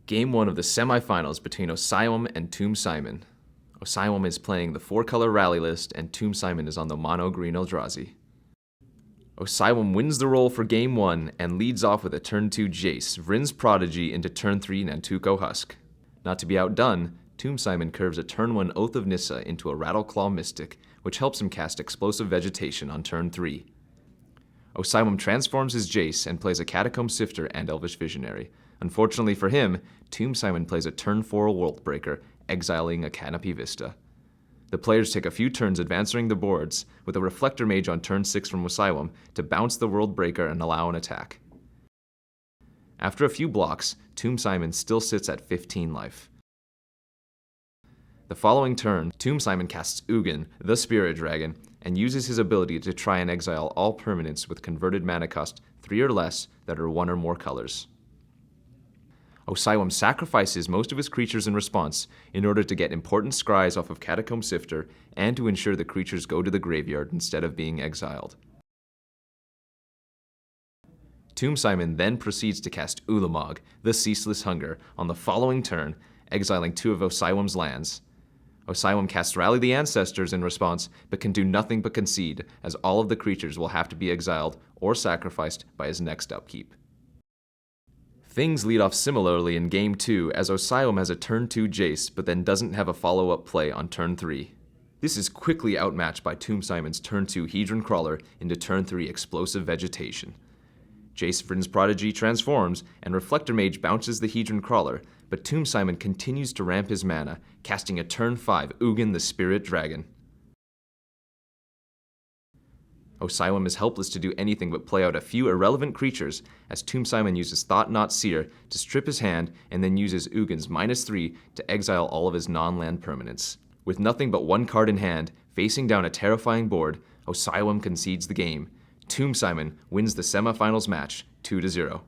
Game 1 of the semifinals between osiwm and TombSimon. osiwm is playing the 4-color rally list and TombSimon is on the mono green Eldrazi. osiwm wins the roll for Game 1 and leads off with a turn 2 Jace, Vryn's Prodigy into turn 3 Nantuko Husk. Not to be outdone, TombSimon curves a turn 1 Oath of Nissa into a Rattleclaw Mystic, which helps him cast Explosive Vegetation on turn 3. osiwm transforms his Jace and plays a Catacomb Sifter and Elvish Visionary. Unfortunately for him, TombSimon plays a turn 4 Worldbreaker, exiling a Canopy Vista. The players take a few turns advancing the boards, with a Reflector Mage on turn 6 from osiwm to bounce the Worldbreaker and allow an attack. After a few blocks, TombSimon still sits at 15 life. The following turn, TombSimon casts Ugin, the Spirit Dragon, and uses his ability to try and exile all permanents with converted mana cost 3 or less that are 1 or more colors. osiwm sacrifices most of his creatures in response in order to get important scries off of Catacomb Sifter and to ensure the creatures go to the graveyard instead of being exiled. TombSimon then proceeds to cast Ulamog, the Ceaseless Hunger, on the following turn, exiling 2 of osiwm's lands. osiwm casts Rally the Ancestors in response, but can do nothing but concede, as all of the creatures will have to be exiled or sacrificed by his next upkeep. Things lead off similarly in Game 2, as osiwm has a turn 2 Jace, but then doesn't have a follow-up play on turn 3. This is quickly outmatched by TombSimon's turn 2 Hedron Crawler into turn 3 Explosive Vegetation. Jace Vryn's Prodigy transforms, and Reflector Mage bounces the Hedron Crawler, but TombSimon continues to ramp his mana, casting a turn 5 Ugin the Spirit Dragon. osiwm is helpless to do anything but play out a few irrelevant creatures, as TombSimon uses Thought-Knot Seer to strip his hand and then uses Ugin's -3 to exile all of his non-land permanents. With nothing but 1 card in hand, facing down a terrifying board, osiwm concedes the game. TombSimon wins the semifinals match 2-0.